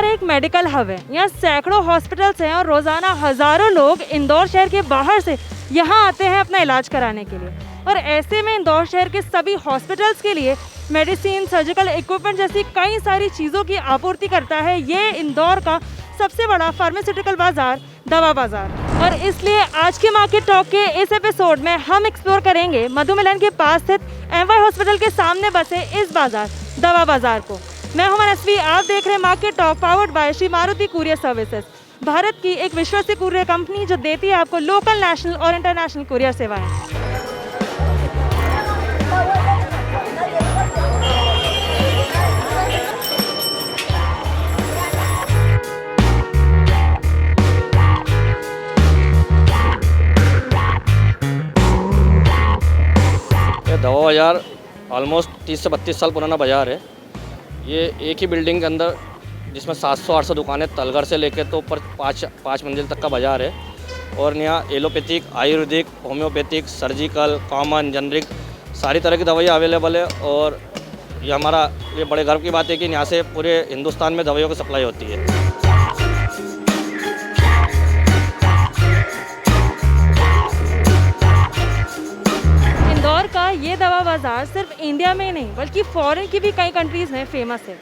एक medical hub है। यहाँ सैकड़ों हॉस्पिटल्स हैं और रोज़ाना हज़ारों लोग इंदौर शहर के बाहर से यहाँ आते हैं अपना इलाज कराने के लिए। और ऐसे में इंदौर शहर के सभी हॉस्पिटल्स के लिए मेडिसिन, सर्जिकल इक्विपमेंट जैसी कई सारी चीज़ों की आपूर्ति करता है ये इंदौर का सबसे बड़ा फार्मास्यूटिकल बाजार, दवा बाजार। और इसलिए आज के मार्केट टॉक के इस एपिसोड में हम एक्सप्लोर करेंगे मधुमिलन के पास स्थित एमवाई हॉस्पिटल के सामने बसे इस बाजार, दवा बाजार को। मैं हूं मनस्वी, आप देख रहे हैं market talk powered by Shri Maruti courier services, Bharat की एक विश्वसनीय कुरियर कंपनी जो देती है आपको लोकल, नेशनल और इंटरनेशनल कुरियर सेवाएं। दवा बाज़ार ऑलमोस्ट 30 से 32 साल पुराना बाज़ार है। ये एक ही बिल्डिंग के अंदर जिसमें 700-800 दुकानें तलघर से लेकर तो ऊपर पाँच मंजिल तक का बाज़ार है। और यहाँ allopathic, Ayurvedic, homeopathic, surgical, common, generic सारी तरह की दवाइयाँ अवेलेबल है। और ये बड़े गर्व की बात है कि यहाँ से पूरे हिंदुस्तान में दवाइयों की सप्लाई होती है। इंदौर का ये दवा बाजार सिर्फ इंडिया में ही नहीं बल्कि फॉरेन की भी कई कंट्रीज में फेमस है।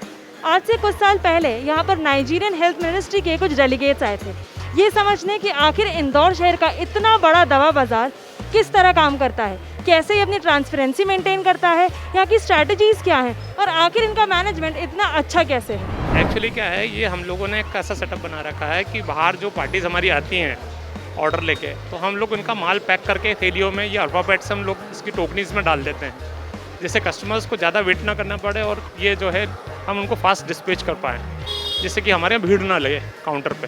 आज से कुछ साल पहले यहाँ पर नाइजीरियन हेल्थ मिनिस्ट्री के कुछ डेलीगेट्स आए थे ये समझने कि आखिर इंदौर शहर का इतना बड़ा दवा बाजार किस तरह काम करता है, कैसे ये अपनी ट्रांसपेरेंसी मेंटेन करता है, यहाँ की स्ट्रैटेजीज क्या हैं और आखिर इनका मैनेजमेंट इतना अच्छा कैसे है। एक्चुअली क्या है, ये हम लोगों ने एक ऐसा सेटअप बना रखा है कि बाहर जो पार्टीज हमारी आती हैं ऑर्डर लेके, तो हम लोग उनका माल पैक करके थैलियों में या अल्फ़ाबेट से हम लोग इसकी टोकनीज में डाल देते हैं जिससे कस्टमर्स को ज़्यादा वेट ना करना पड़े और ये जो है हम उनको फास्ट डिस्पैच कर पाएँ, जिससे कि हमारे यहाँ भीड़ ना लगे काउंटर पे।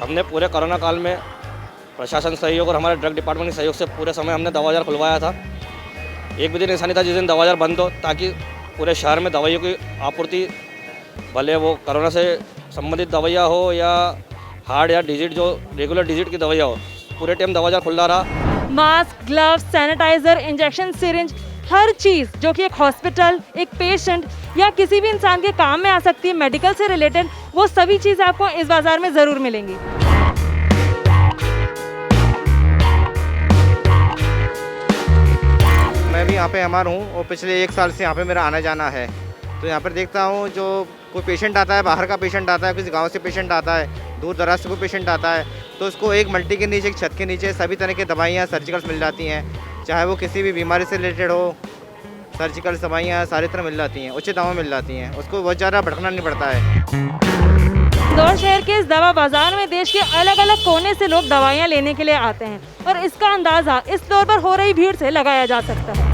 हमने पूरे कोरोना काल में प्रशासन सहयोग और हमारे ड्रग डिपार्टमेंट के सहयोग से पूरे समय हमने दवा बाज़ार खुलवाया था। एक भी दिन ऐसा नहीं था जिस दिन दवा बाज़ार बंद हो, ताकि पूरे शहर में दवाइयों की आपूर्ति, भले वो कोरोना से संबंधित दवाइयाँ हो या हार्ट या डिजीट जो रेगुलर डिजीट की दवाइयाँ हो, पूरे टाइम दवा बाज़ार खुला रहा। Mask, gloves, sanitizer, injection syringe, हर चीज़ जो कि एक हॉस्पिटल, एक पेशेंट या किसी भी इंसान के काम में आ सकती है मेडिकल से रिलेटेड, वो सभी चीज़ आपको इस बाज़ार में ज़रूर मिलेंगी। मैं भी यहाँ पे एमआर हूँ और पिछले 1 साल से यहाँ पे मेरा आना जाना है। तो यहाँ पर देखता हूँ जो कोई पेशेंट आता है, बाहर का पेशेंट आता है, किसी गांव से पेशेंट आता है, दूर दराज से कोई पेशेंट आता है, तो उसको एक मल्टी के नीचे, एक छत के नीचे सभी तरह की दवाइयाँ, सर्जिकल्स मिल जाती हैं। चाहे वो किसी भी बीमारी से रिलेटेड हो, सर्जिकल दवाइयाँ सारी तरह मिल जाती हैं, उचित दामों में मिल जाती हैं, उसको बहुत ज़्यादा भटकना नहीं पड़ता है। इंदौर शहर के इस दवा बाजार में देश के अलग अलग कोने से लोग दवाइयाँ लेने के लिए आते हैं और इसका अंदाज़ा इस फ्लोर पर हो रही भीड़ से लगाया जा सकता है।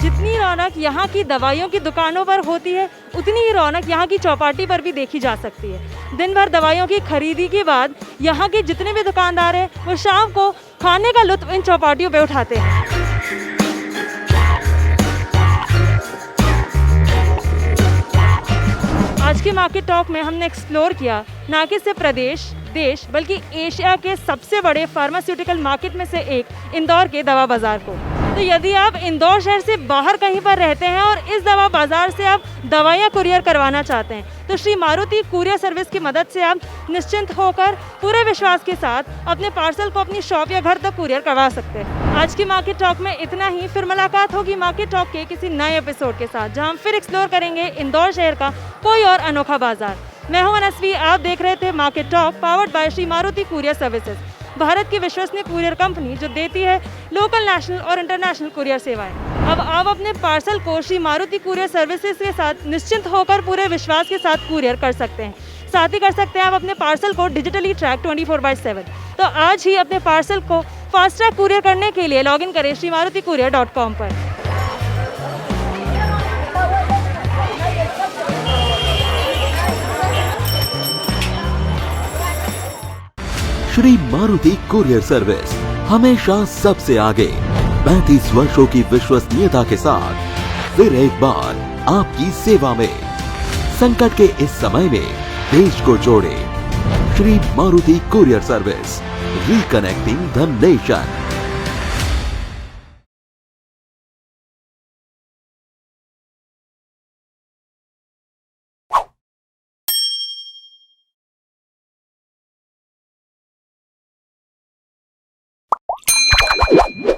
जितनी रौनक यहाँ की दवाइयों की दुकानों पर होती है उतनी ही रौनक यहाँ की चौपाटी पर भी देखी जा सकती है। दिन भर दवाइयों की खरीदी के बाद यहाँ के जितने भी दुकानदार हैं वो शाम को खाने का लुत्फ इन चौपाटियों पे उठाते हैं। आज के मार्केट टॉक में हमने एक्सप्लोर किया न कि सिर्फ प्रदेश, देश बल्कि एशिया के सबसे बड़े फार्मास्यूटिकल मार्केट में से एक इंदौर के दवा बाजार को। तो यदि आप इंदौर शहर से बाहर कहीं पर रहते हैं और इस दवा बाजार से आप दवाइयाँ कुरियर करवाना चाहते हैं तो श्री मारुति कुरियर सर्विस की मदद से आप निश्चिंत होकर पूरे विश्वास के साथ अपने पार्सल को अपनी शॉप या घर तक कुरियर करवा सकते हैं। आज की मार्केट टॉक में इतना ही। फिर मुलाकात होगी मार्केट टॉक के किसी नए एपिसोड के साथ जहाँ हम फिर एक्सप्लोर करेंगे इंदौर शहर का कोई और अनोखा बाजार। मैं हूं मनस्वी, आप देख रहे थे market talk powered by Shri Maruti courier services, Bharat की विश्वसनीय कुरियर कंपनी जो देती है लोकल, नेशनल और इंटरनेशनल कुरियर सेवाएं। अब आप अपने पार्सल को श्री मारुति कुरियर सर्विसेज के साथ निश्चिंत होकर पूरे विश्वास के साथ कुरियर कर सकते हैं। साथ ही कर सकते हैं आप अपने पार्सल को डिजिटली ट्रैक 24/7। तो आज ही अपने पार्सल को फास्ट ट्रैक कुरियर करने के लिए लॉगिन करें shrimaruticourier.com पर। श्री मारुति कुरियर सर्विस हमेशा सबसे आगे 35 वर्षों की विश्वसनीयता के साथ फिर एक बार आपकी सेवा में। संकट के इस समय में देश को जोड़े Shri Maruti courier service, reconnecting the nation. है।